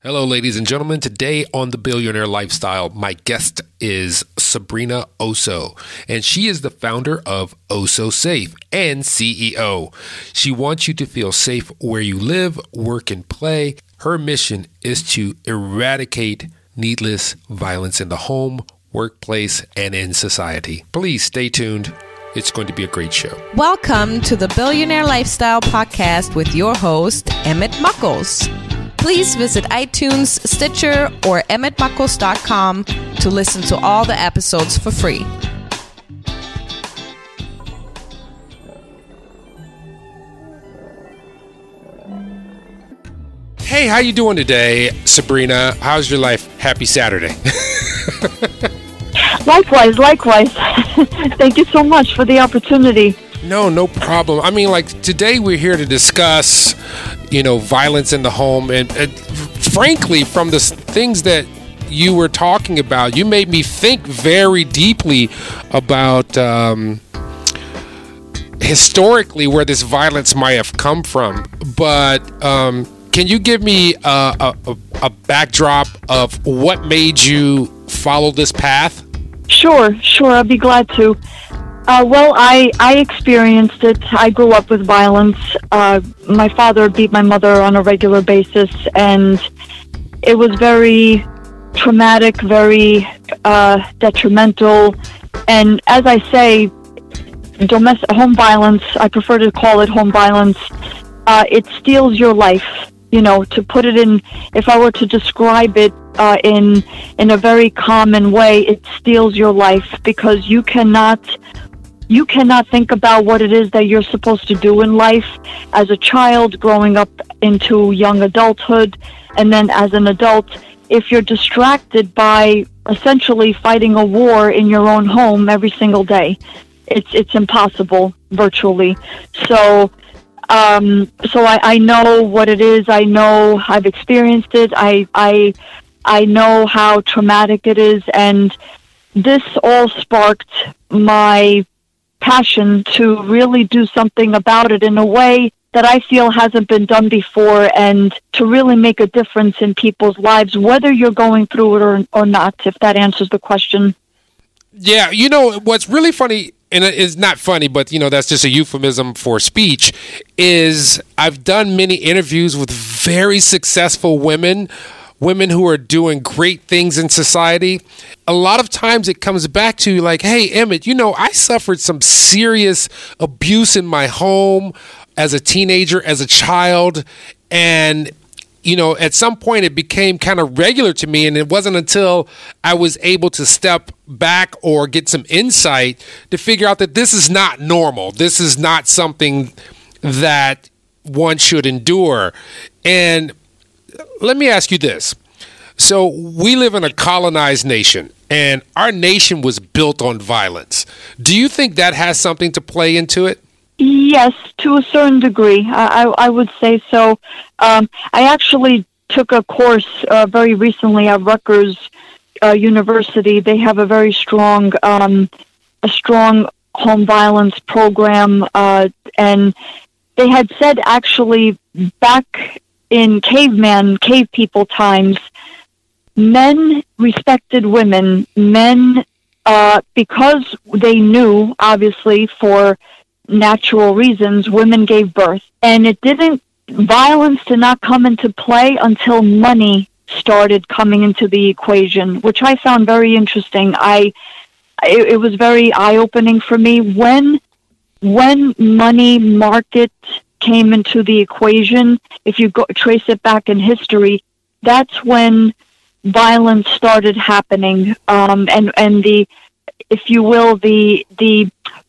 Hello, ladies and gentlemen. Today on The Billionaire Lifestyle, my guest is Sabrina Osso, and she is the founder of Osso Safe and CEO. She wants you to feel safe where you live, work, and play. Her mission is to eradicate needless violence in the home, workplace, and in society. Please stay tuned. It's going to be a great show. Welcome to the Billionaire Lifestyle Podcast with your host, Emmett Muckles. Please visit iTunes, Stitcher, or emmettmuckles.com to listen to all the episodes for free. Hey, how you doing today, Sabrina? How's your life? Happy Saturday. Likewise. Thank you so much for the opportunity. No problem. I mean, like, today we're here to discuss, violence in the home. And frankly, from the things that you were talking about, you made me think very deeply about historically where this violence might have come from. But can you give me a backdrop of what made you follow this path? Sure. I'd be glad to. I experienced it. I grew up with violence. My father beat my mother on a regular basis, and it was very traumatic, very detrimental. And as I say, domestic home violence, I prefer to call it home violence, it steals your life. To put it in, if I were to describe it in a very common way, it steals your life because you cannot think about what it is that you're supposed to do in life as a child growing up into young adulthood, and then as an adult, if you're distracted by essentially fighting a war in your own home every single day. It's impossible, virtually. So I know what it is. I know I've experienced it. I know how traumatic it is, and this all sparked my passion to really do something about it in a way that I feel hasn't been done before, and to really make a difference in people's lives, whether you're going through it or not, if that answers the question. Yeah, what's really funny, and it's not funny, but that's just a euphemism for speech, is I've done many interviews with very successful women who are doing great things in society. A lot of times it comes back to like, hey, Emmett, I suffered some serious abuse in my home as a teenager, as a child. And, at some point it became kind of regular to me. And it wasn't until I was able to step back or get some insight to figure out that this is not normal. This is not something that one should endure. And let me ask you this. So we live in a colonized nation, and our nation was built on violence. Do you think that has something to play into it? Yes, to a certain degree. I would say so. I actually took a course very recently at Rutgers University. They have a very strong home violence program, and they had said actually back in cave people times, men respected women. Men, because they knew, obviously, for natural reasons, women gave birth. And violence did not come into play until money started coming into the equation, which I found very interesting. It was very eye-opening for me. When money market came into the equation, if you trace it back in history, that's when violence started happening, and the, if you will, the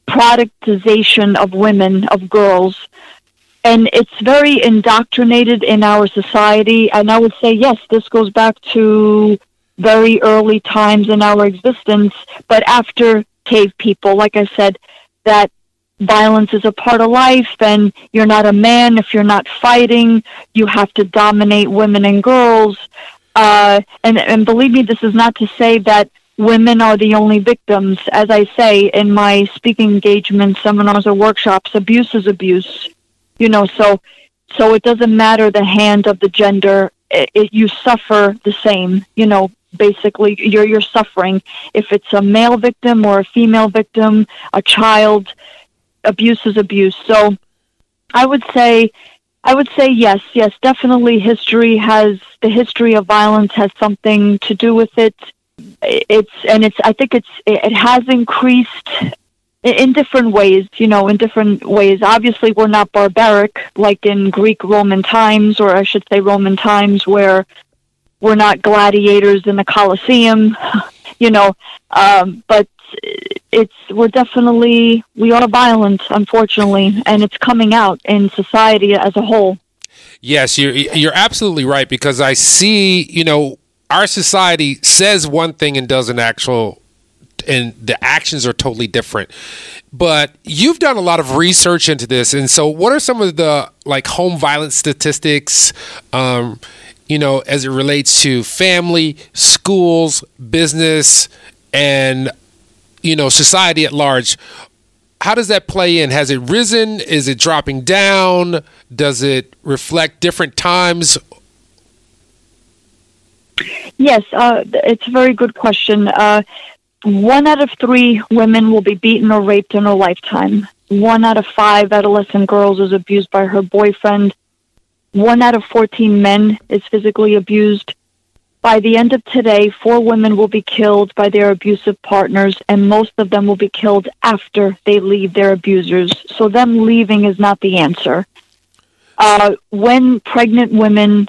productization of women, of girls, and it's very indoctrinated in our society. And I would say, yes, this goes back to very early times in our existence, but after cave people, like I said, that violence is a part of life, and you're not a man if you're not fighting. You have to dominate women and girls. And believe me, this is not to say that women are the only victims. As I say in my speaking engagements, seminars, or workshops, abuse is abuse. So it doesn't matter the hand of the gender. you suffer the same. Basically, you're suffering. If it's a male victim or a female victim, a child, abuse is abuse. So I would say yes, definitely the history of violence has something to do with it. I think it has increased in different ways, Obviously, we're not barbaric like in Roman times, or I should say Roman times, where we're not gladiators in the Colosseum, but we are violent, unfortunately, and it's coming out in society as a whole. Yes, you're absolutely right, because I see, our society says one thing and does and the actions are totally different. But you've done a lot of research into this, and so what are some of the home violence statistics, as it relates to family, schools, business, and society at large? How does that play in? Has it risen? Is it dropping down? Does it reflect different times? Yes, it's a very good question. 1 out of 3 women will be beaten or raped in a lifetime. 1 out of 5 adolescent girls is abused by her boyfriend. 1 out of 14 men is physically abused. By the end of today, 4 women will be killed by their abusive partners, and most of them will be killed after they leave their abusers. So them leaving is not the answer. When pregnant women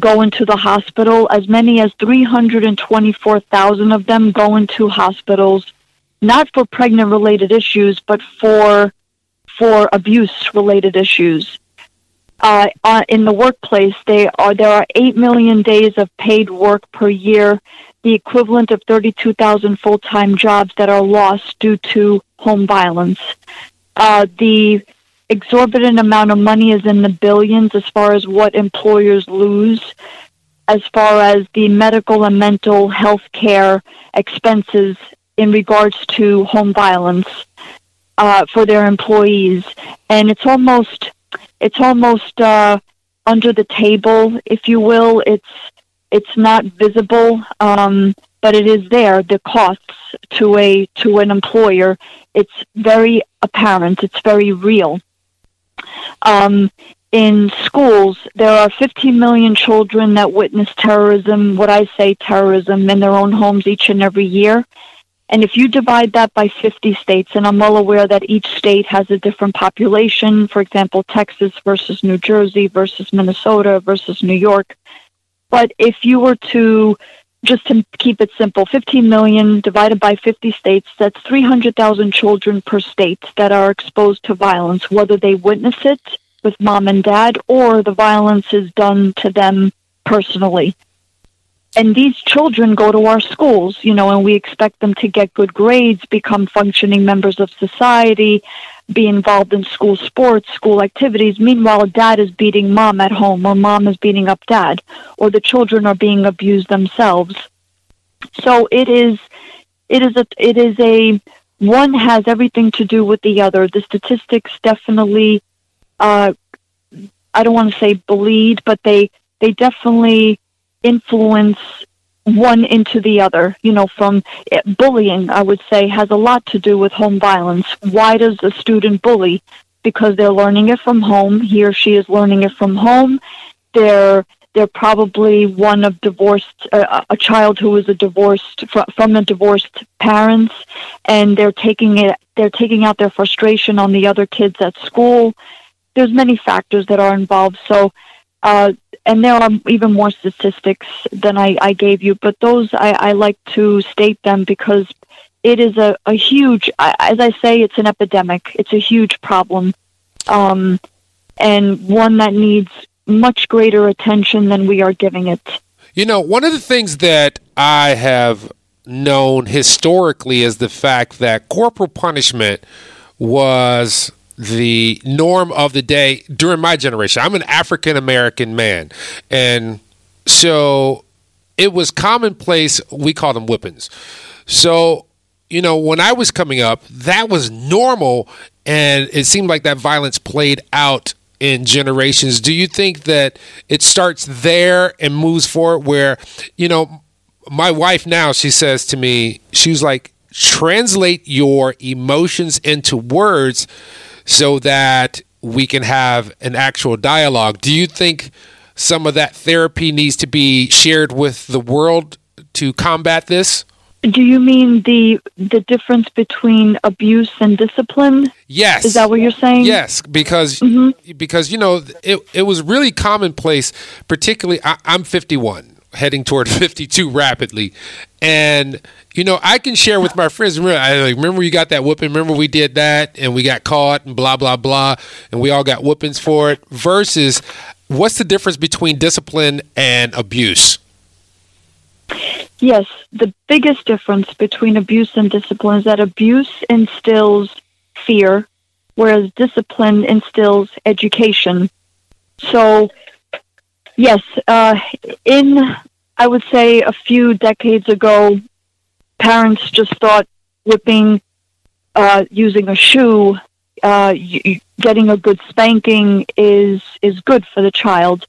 go into the hospital, as many as 324,000 of them go into hospitals, not for pregnant-related issues, but for abuse-related issues. In the workplace, there are 8 million days of paid work per year, the equivalent of 32,000 full-time jobs that are lost due to home violence. The exorbitant amount of money is in the billions as far as what employers lose, as far as the medical and mental health care expenses in regards to home violence for their employees. And it's almost under the table, if you will. It's not visible, but it is there. The costs to an employer, it's very apparent. It's very real. In schools, there are 15 million children that witness terrorism, terrorism, in their own homes each and every year. And if you divide that by 50 states, and I'm well aware that each state has a different population, for example, Texas versus New Jersey versus Minnesota versus New York. But if you were to keep it simple, 15 million divided by 50 states, that's 300,000 children per state that are exposed to violence, whether they witness it with mom and dad or the violence is done to them personally. And these children go to our schools, and we expect them to get good grades, become functioning members of society, be involved in school sports, school activities. Meanwhile, dad is beating mom at home, or mom is beating up dad, or the children are being abused themselves. So one has everything to do with the other. The statistics definitely, I don't want to say bleed, but they definitely influence one into the other. From bullying, I would say, has a lot to do with home violence. Why does a student bully? Because they're learning it from home. He or she is learning it from home. They're probably one of divorced, a child who is from a divorced parents, and they're taking out their frustration on the other kids at school. There's many factors that are involved. So, and there are even more statistics than I gave you, but those I like to state them because it is a huge, as I say, it's an epidemic. It's a huge problem, and one that needs much greater attention than we are giving it. One of the things that I have known historically is the fact that corporal punishment was the norm of the day during my generation. I'm an African American man, and so it was commonplace. We call them whippings. So, when I was coming up, that was normal, and it seemed like that violence played out in generations. Do you think that it starts there and moves forward where, my wife now, she says to me, she was like, translate your emotions into words so that we can have an actual dialogue. Do you think some of that therapy needs to be shared with the world to combat this? Do you mean the difference between abuse and discipline? Yes. Is that what you're saying? Yes, because it was really commonplace, particularly I'm 51, heading toward 52 rapidly. And, I can share with my friends, remember you got that whooping, remember we did that and we got caught and blah, blah, blah, and we all got whoopings for it, versus what's the difference between discipline and abuse? Yes, the biggest difference between abuse and discipline is that abuse instills fear, whereas discipline instills education. So, yes, I would say a few decades ago, parents just thought whipping, using a shoe, getting a good spanking is good for the child.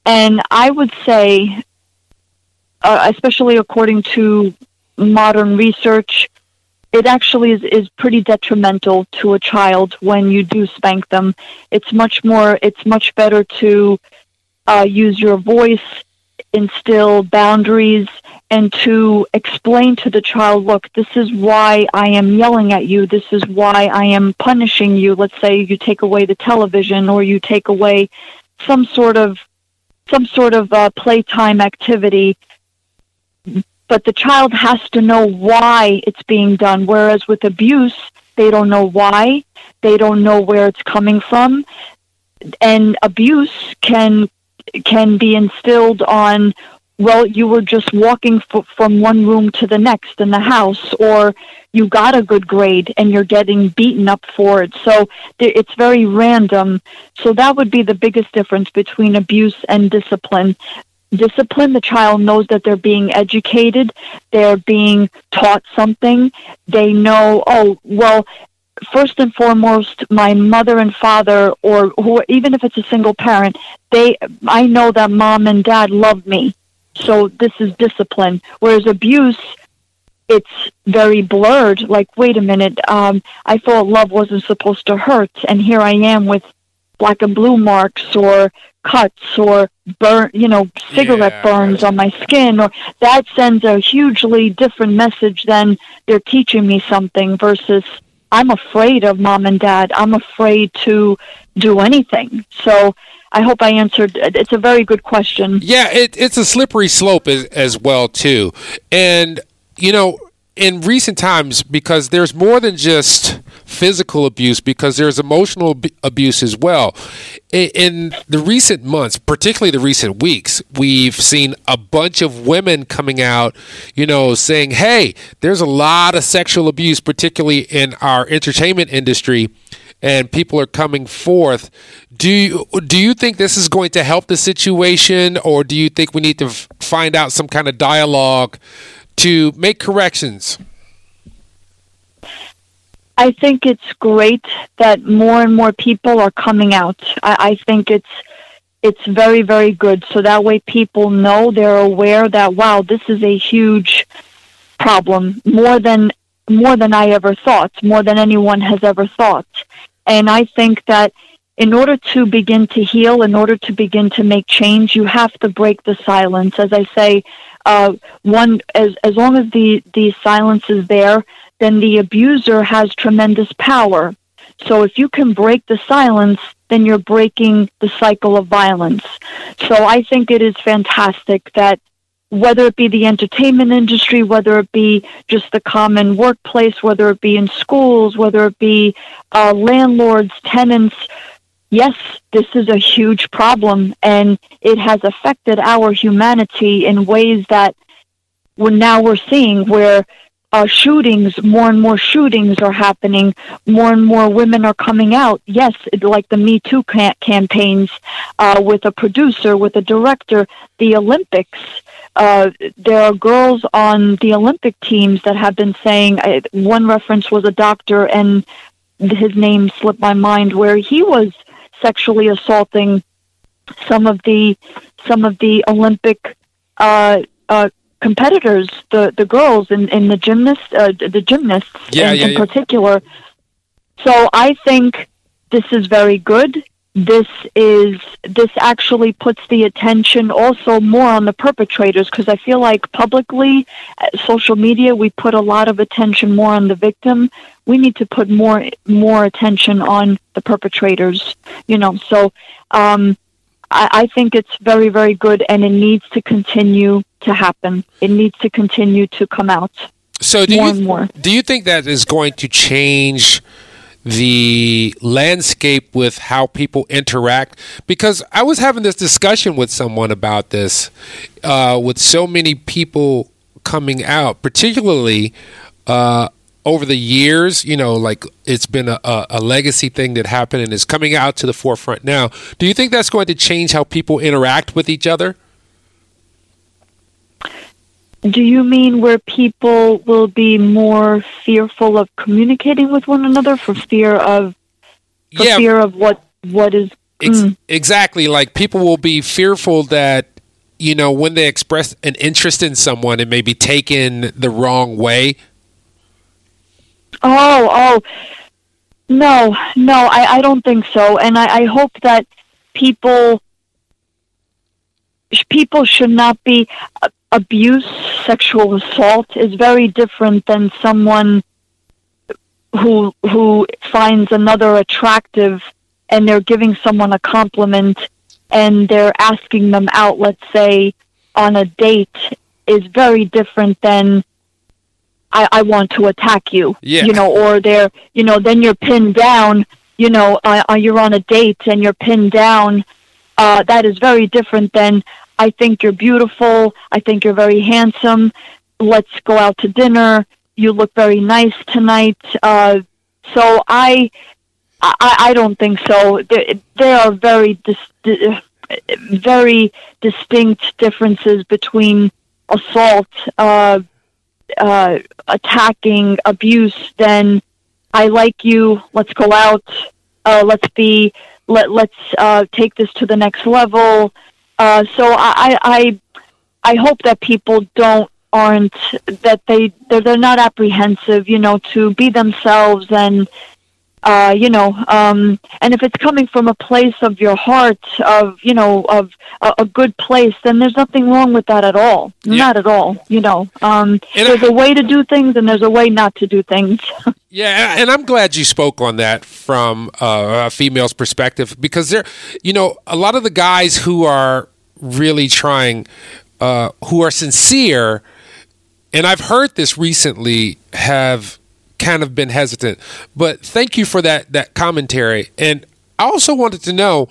And I would say, especially according to modern research, it actually is pretty detrimental to a child when you do spank them. It's much better to use your voice, instill boundaries, and to explain to the child, look, this is why I am yelling at you. This is why I am punishing you. Let's say you take away the television or you take away some sort of playtime activity. But the child has to know why it's being done, whereas with abuse, they don't know why, they don't know where it's coming from, and abuse can be instilled on, well, you were just walking from one room to the next in the house, or you got a good grade and you're getting beaten up for it. So it's very random. So that would be the biggest difference between abuse and discipline. Discipline, the child knows that they're being educated, they're being taught something, they know, oh, well, first and foremost, my mother and father, or who, even if it's a single parent, I know that mom and dad love me, so this is discipline. Whereas abuse, it's very blurred, like, wait a minute, I thought love wasn't supposed to hurt, and here I am with black and blue marks, or cuts, or cigarette burns on my skin, or that sends a hugely different message than they're teaching me something versus I'm afraid of mom and dad. I'm afraid to do anything. So I hope I answered. It's a very good question. Yeah, it's a slippery slope as well, too. And, in recent times, because there's more than just physical abuse, because there's emotional abuse as well. In the recent months, particularly the recent weeks, we've seen a bunch of women coming out, saying, hey, there's a lot of sexual abuse, particularly in our entertainment industry, and people are coming forth. Do you think this is going to help the situation, or do you think we need to find out some kind of dialogue to make corrections? I think it's great that more and more people are coming out. I think it's very, very good. So that way people know, they're aware that, wow, this is a huge problem, more than I ever thought, more than anyone has ever thought. And I think that in order to begin to heal, in order to begin to make change, you have to break the silence. As I say, as long as the silence is there, then the abuser has tremendous power. So if you can break the silence, then you're breaking the cycle of violence. So I think it is fantastic that whether it be the entertainment industry, whether it be just the common workplace, whether it be in schools, whether it be landlords, tenants, yes, this is a huge problem, and it has affected our humanity in ways that we're seeing where shootings, more and more shootings are happening, more and more women are coming out. Yes, like the Me Too campaigns, with a producer, with a director, the Olympics. There are girls on the Olympic teams that have been saying, one reference was a doctor, and his name slipped my mind, where he was sexually assaulting some of the Olympic competitors, the girls and the gymnasts in particular. So I think this is very good. This actually puts the attention also more on the perpetrators, because I feel like publicly, social media, we put a lot of attention more on the victim. We need to put more attention on the perpetrators, So I think it's very, very good, and it needs to continue to happen. It needs to continue to come out. So do you think that is going to change the landscape with how people interact? Because I was having this discussion with someone about this, with so many people coming out, particularly over the years, like it's been a legacy thing that happened and is coming out to the forefront now. Do you think that's going to change how people interact with each other? Do you mean where people will be more fearful of communicating with one another for fear of what is exactly, like people will be fearful that when they express an interest in someone, it may be taken the wrong way? No, I don't think so, and I hope that people should not be. Abuse, sexual assault is very different than someone who finds another attractive and they're giving someone a compliment and they're asking them out, let's say, on a date, is very different than I want to attack you, or they're, then you're pinned down, you're on a date and you're pinned down. That is very different than, I think you're beautiful. I think you're very handsome. Let's go out to dinner. You look very nice tonight. So I don't think so. There are very distinct differences between assault, attacking, abuse. Then I like you. Let's go out. Let's take this to the next level. So I hope that people they're not apprehensive, to be themselves and if it's coming from a place of your heart, of a good place, then there's nothing wrong with that at all. Yeah. Not at all. There's a way to do things and there's a way not to do things. Yeah, and I'm glad you spoke on that from a female's perspective, because there, a lot of the guys who are really trying, who are sincere, and I've heard this recently, have kind of been hesitant. But thank you for that commentary. And I also wanted to know,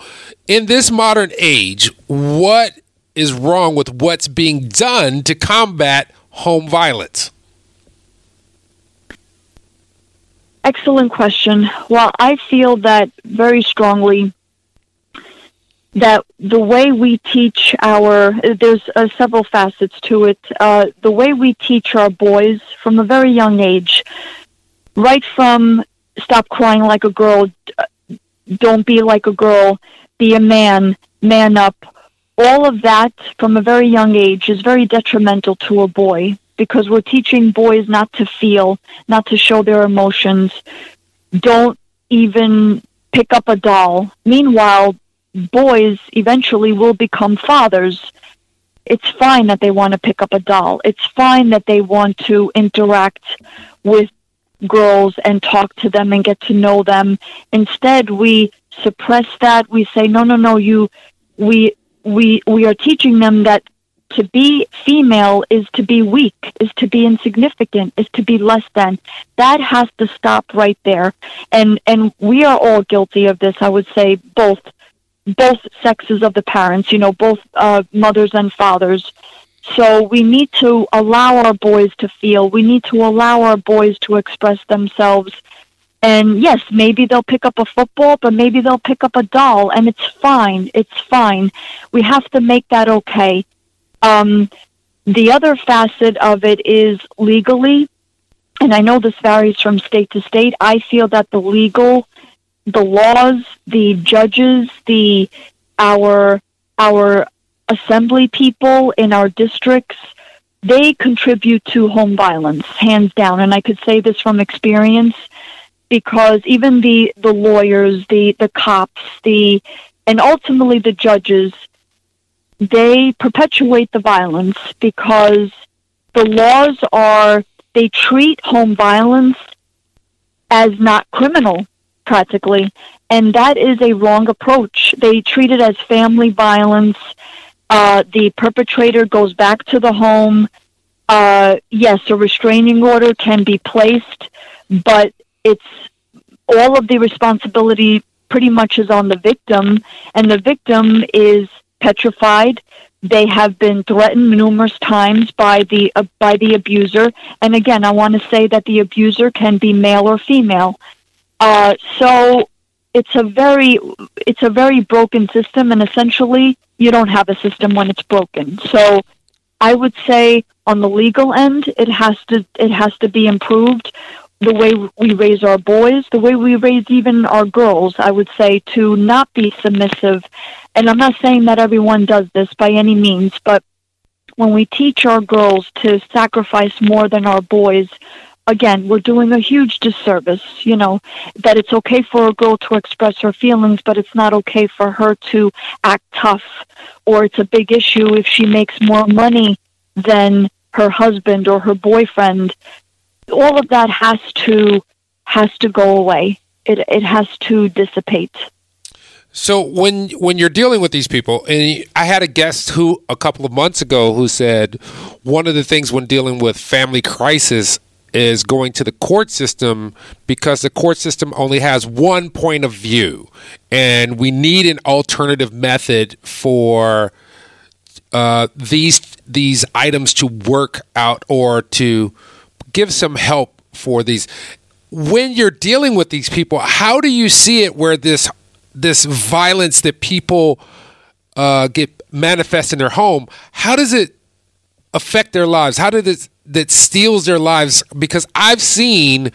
in this modern age, what is wrong with what's being done to combat home violence? Excellent question. Well, I feel that very strongly that the way we teach there's several facets to it. The way we teach our boys from a very young age, right from stop crying like a girl, don't be like a girl, be a man up. All of that from a very young age is very detrimental to a boy, because we're teaching boys not to feel, not to show their emotions. Don't even pick up a doll. Meanwhile, boys eventually will become fathers. It's fine that they want to pick up a doll. It's fine that they want to interact with girls and talk to them and get to know them. Instead, we suppress that. We say, no, we are teaching them that to be female is to be weak, is to be insignificant, is to be less than. That has to stop right there. And we are all guilty of this, I would say, both sexes of the parents, both mothers and fathers. So we need to allow our boys to feel. We need to allow our boys to express themselves. And yes, maybe they'll pick up a football, but maybe they'll pick up a doll, and it's fine. It's fine. We have to make that okay. The other facet of it is legally, and I know this varies from state to state. I feel that the legal the laws, the judges, our assembly people in our districts, they contribute to home violence, hands down. And I could say this from experience, because even the lawyers, the cops, and ultimately the judges, they perpetuate the violence because the laws they treat home violence as not criminal, practically. And that is a wrong approach. They treat it as family violence. The perpetrator goes back to the home. Yes, a restraining order can be placed, but it's all of the responsibility pretty much is on the victim, and the victim is petrified. They have been threatened numerous times by the abuser. And again, I want to say that the abuser can be male or female. So it's a very broken system, and essentially you don't have a system when it's broken. So I would say on the legal end, it has to be improved. The way we raise our boys, the way we raise even our girls, I would say, to not be submissive. And I'm not saying that everyone does this by any means, but when we teach our girls to sacrifice more than our boys, again, we're doing a huge disservice, that it's okay for a girl to express her feelings, but it's not okay for her to act tough, or it's a big issue if she makes more money than her husband or her boyfriend. All of that has to go away. It has to dissipate. So when you're dealing with these people, and I had a guest who a couple of months ago who said one of the things when dealing with family crisis is going to the court system, because the court system only has one point of view, and we need an alternative method for these items to work out, or to give some help for these. When you're dealing with these people, how do you see it where this violence that people get manifest in their home, how does it affect their lives? How did it that steals their lives? Because I've seen,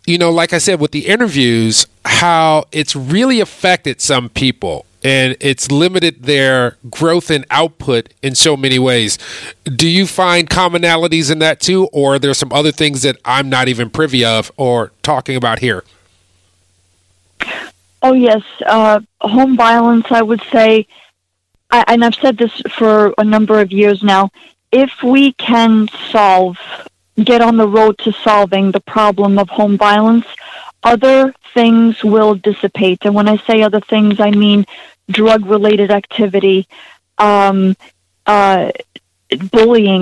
like I said with the interviews, how it's really affected some people, and it's limited their growth and output in so many ways. Do you find commonalities in that too, or are there some other things that I'm not even privy of or talking about here? Oh, yes. Home violence, I would say, and I've said this for a number of years now, if we can get on the road to solving the problem of home violence, other things will dissipate. And when I say other things, I mean drug-related activity, bullying,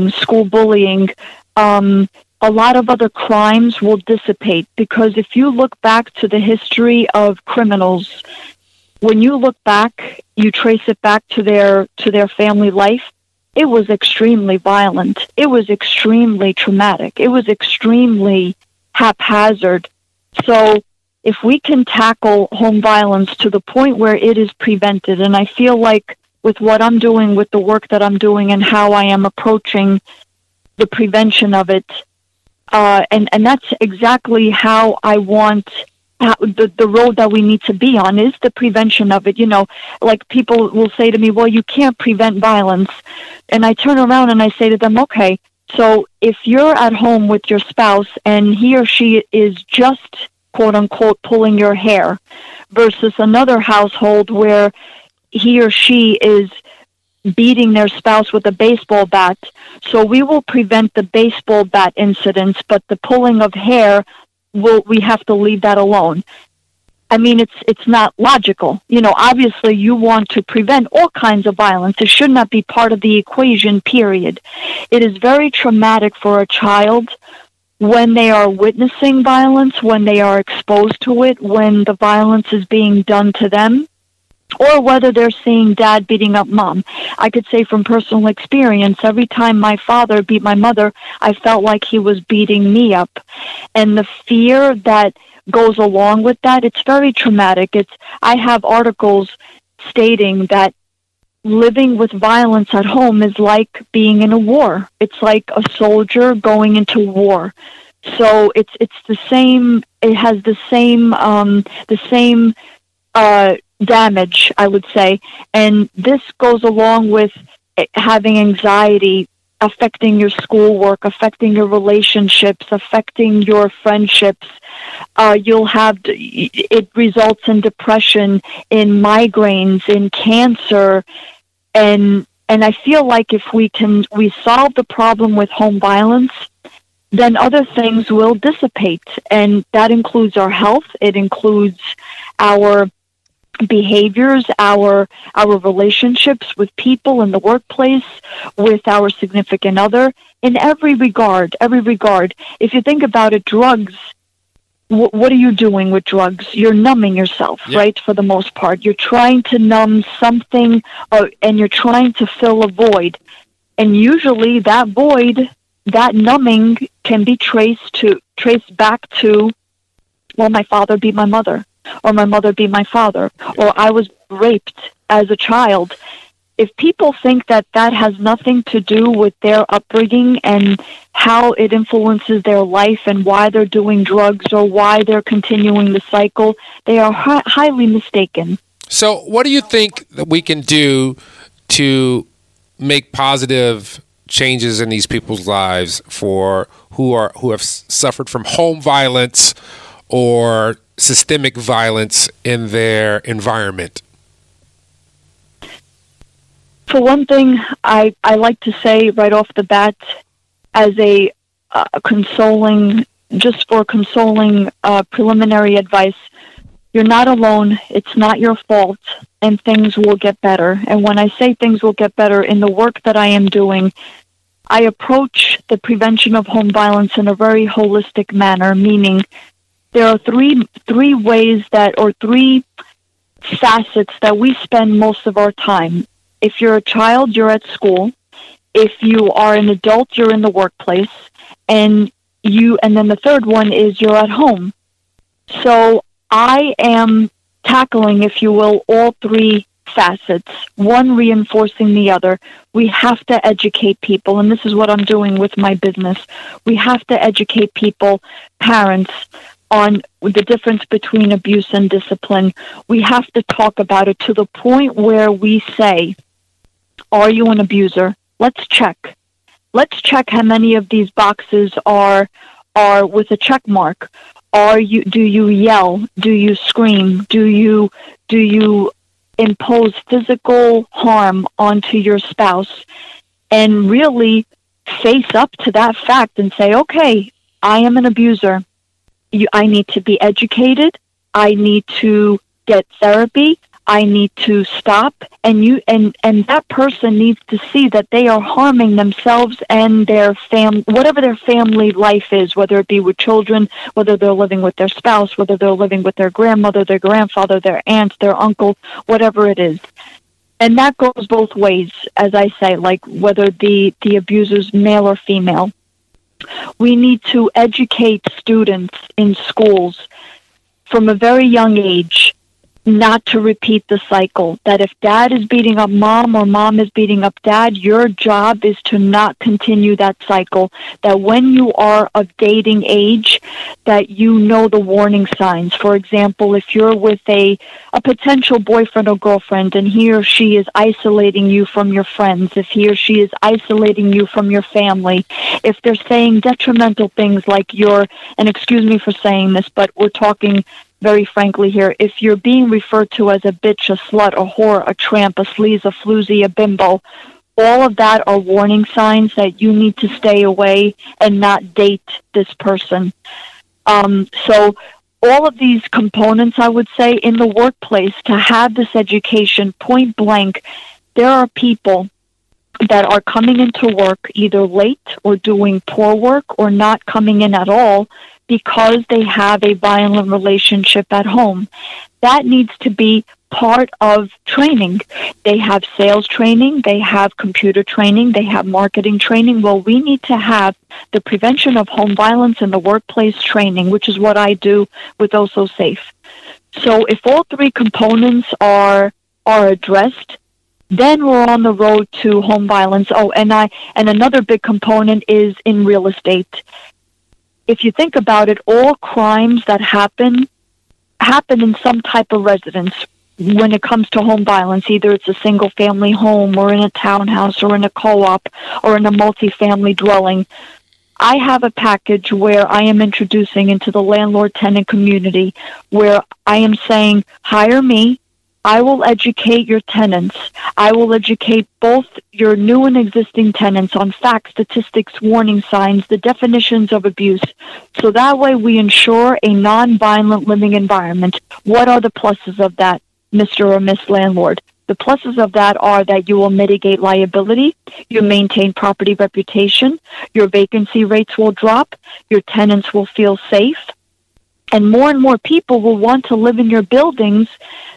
school bullying, a lot of other crimes will dissipate. Because if you look back to the history of criminals, when you look back, you trace it back to their family life, it was extremely violent. It was extremely traumatic. It was extremely haphazard. So if we can tackle home violence to the point where it is prevented, and I feel like with what I'm doing, with the work that I'm doing and how I am approaching the prevention of it, and that's exactly how I want the road that we need to be on, is the prevention of it. Like people will say to me, well, you can't prevent violence. And I turn around and I say to them, okay, so if you're at home with your spouse and he or she is just, quote unquote, pulling your hair, versus another household where he or she is beating their spouse with a baseball bat. So we will prevent the baseball bat incidents, but the pulling of hair, we have to leave that alone. I mean, it's not logical. Obviously you want to prevent all kinds of violence. It should not be part of the equation, period. It is very traumatic for a child when they are witnessing violence, when they are exposed to it, when the violence is being done to them, or whether they're seeing dad beating up mom. I could say from personal experience, every time my father beat my mother, I felt like he was beating me up. And the fear that goes along with that, it's very traumatic. I have articles stating that living with violence at home is like being in a war. It's like a soldier going into war. So it's the same. It has the same damage, I would say. And this goes along with having anxiety, affecting your schoolwork, affecting your relationships, affecting your friendships. It results in depression, in migraines, in cancer, and I feel like if we solve the problem with home violence, then other things will dissipate, and that includes our health. It includes our behaviors, our relationships with people in the workplace, with our significant other, in every regard. If you think about it, drugs, what are you doing with drugs? You're numbing yourself, right, for the most part. You're trying to numb something, and you're trying to fill a void. And usually that void, that numbing, can be traced back to, well, my father beat my mother, or my mother beat my father, or I was raped as a child. If people think that has nothing to do with their upbringing and how it influences their life and why they're doing drugs or why they're continuing the cycle, they are highly mistaken. So what do you think that we can do to make positive changes in these people's lives for who have suffered from home violence or systemic violence in their environment? For one thing, I like to say right off the bat, as a consoling preliminary advice, you're not alone. It's not your fault, and things will get better. And when I say things will get better, in the work that I am doing, I approach the prevention of home violence in a very holistic manner, meaning there are three facets that we spend most of our time. If you're a child, you're at school. If you are an adult, you're in the workplace. And then the third one is you're at home. So I am tackling, if you will, all three facets, one reinforcing the other. We have to educate people, and this is what I'm doing with my business. We have to educate people, parents, on the difference between abuse and discipline. We have to talk about it to the point where we say, are you an abuser? Let's check. Let's check how many of these boxes are with a check mark. Do you yell? Do you scream? Do you impose physical harm onto your spouse? And really face up to that fact and say, okay, I am an abuser. I need to be educated. I need to get therapy. I need to stop. And that person needs to see that they are harming themselves and their whatever their family life is, whether it be with children, whether they're living with their spouse, whether they're living with their grandmother, their grandfather, their aunt, their uncle, whatever it is. And that goes both ways, as I say, like whether the abuser's male or female. We need to educate students in schools from a very young age not to repeat the cycle, that if dad is beating up mom or mom is beating up dad, your job is to not continue that cycle, that when you are of dating age, that you know the warning signs. For example, if you're with a potential boyfriend or girlfriend and he or she is isolating you from your friends, if he or she is isolating you from your family, if they're saying detrimental things like and excuse me for saying this, but we're talking very frankly here, if you're being referred to as a bitch, a slut, a whore, a tramp, a sleaze, a floozy, a bimbo, all of that are warning signs that you need to stay away and not date this person. So all of these components, I would say, in the workplace, to have this education point blank, there are people that are coming into work either late or doing poor work or not coming in at all because they have a violent relationship at home. That needs to be part of training. They have sales training, they have computer training, they have marketing training. Well, we need to have the prevention of home violence in the workplace training, which is what I do with Osso Safe. So if all three components are addressed, then we're on the road to home violence. Oh, and another big component is in real estate. if you think about it, all crimes that happen in some type of residence when it comes to home violence. Either it's a single family home or in a townhouse or in a co-op or in a multifamily dwelling. I have a package where I am introducing into the landlord-tenant community where I am saying, hire me. I will educate your tenants. I will educate both your new and existing tenants on facts, statistics, warning signs, the definitions of abuse. So that way we ensure a non-violent living environment. What are the pluses of that, Mr. or Miss Landlord? The pluses of that are that you will mitigate liability, you maintain property reputation, your vacancy rates will drop, your tenants will feel safe, and more people will want to live in your buildings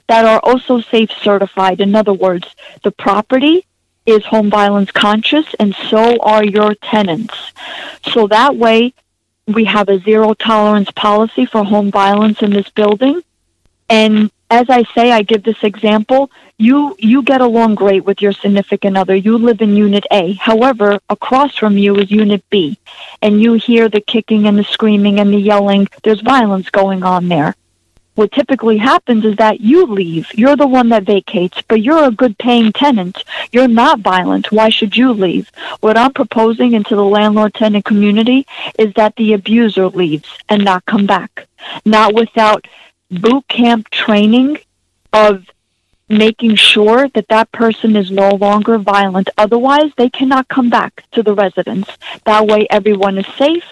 that are Osso Safe certified. In other words, the property is home violence conscious, and so are your tenants. So that way, we have a zero tolerance policy for home violence in this building. And as I say, I give this example, you get along great with your significant other. You live in Unit A. However, across from you is Unit B, and you hear the kicking and the screaming and the yelling. There's violence going on there. What typically happens is that you leave. You're the one that vacates, but you're a good paying tenant. You're not violent. Why should you leave? What I'm proposing into the landlord-tenant community is that the abuser leaves and not come back. Not without boot camp training of making sure that that person is no longer violent. Otherwise, they cannot come back to the residence. That way, everyone is safe,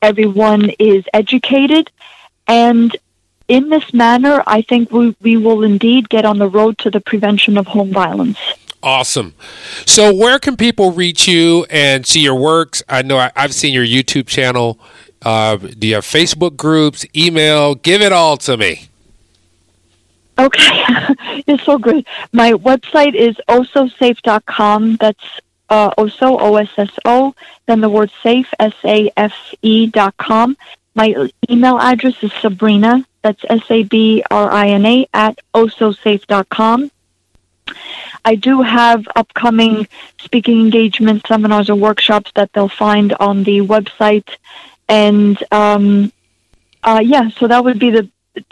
everyone is educated, and in this manner, I think we will indeed get on the road to the prevention of home violence. Awesome. So where can people reach you and see your works? I know I've seen your YouTube channel. Do you have Facebook groups, email? Give it all to me. Okay. It's so great. My website is ossosafe.com. That's Osso, O-S-S-O, then the word safe, S-A-F-E.com. My email address is Sabrina, that's S-A-B-R-I-N-A, at ossosafe.com. I do have upcoming speaking engagements, seminars, or workshops that they'll find on the website. And, so that would be the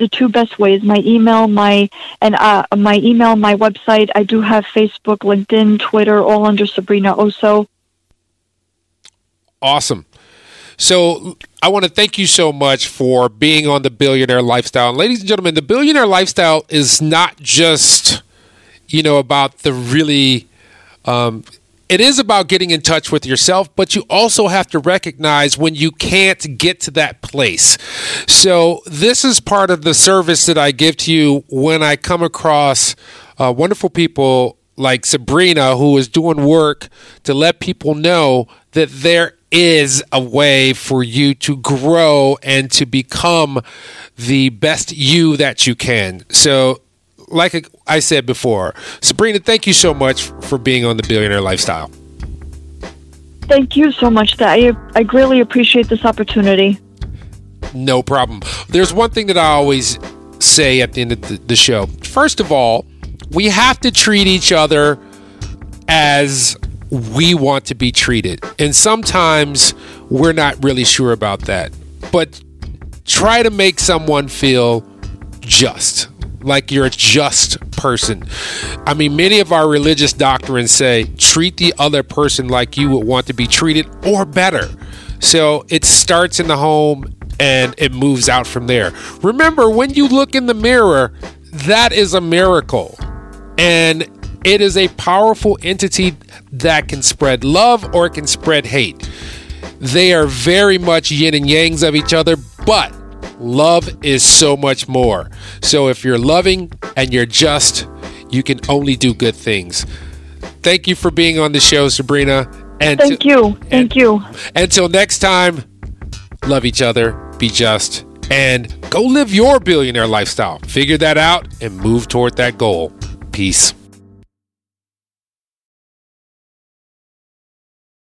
two best ways. My email, my website. I do have Facebook, LinkedIn, Twitter, all under Sabrina Osso. Awesome. So I want to thank you so much for being on the Billionaire Lifestyle. And ladies and gentlemen, the Billionaire Lifestyle is not just, about the really, it is about getting in touch with yourself, but you also have to recognize when you can't get to that place. So this is part of the service that I give to you when I come across wonderful people like Sabrina, who is doing work to let people know that there is a way for you to grow and to become the best you that you can. So, like I said before, Sabrina, thank you so much for being on the Billionaire Lifestyle. Thank you so much. I greatly appreciate this opportunity. No problem. There's one thing that I always say at the end of the show. First of all, we have to treat each other as we want to be treated. And sometimes we're not really sure about that. But try to make someone feel just, like you're a just person. I mean, many of our religious doctrines say, treat the other person like you would want to be treated or better. So it starts in the home and it moves out from there. Remember, when you look in the mirror, that is a miracle. And it is a powerful entity that can spread love or it can spread hate. They are very much yin and yangs of each other, but love is so much more. So if you're loving and you're just, you can only do good things. Thank you for being on the show, Sabrina. And Thank you. Until next time, love each other, be just, and go live your billionaire lifestyle. Figure that out and move toward that goal. Peace.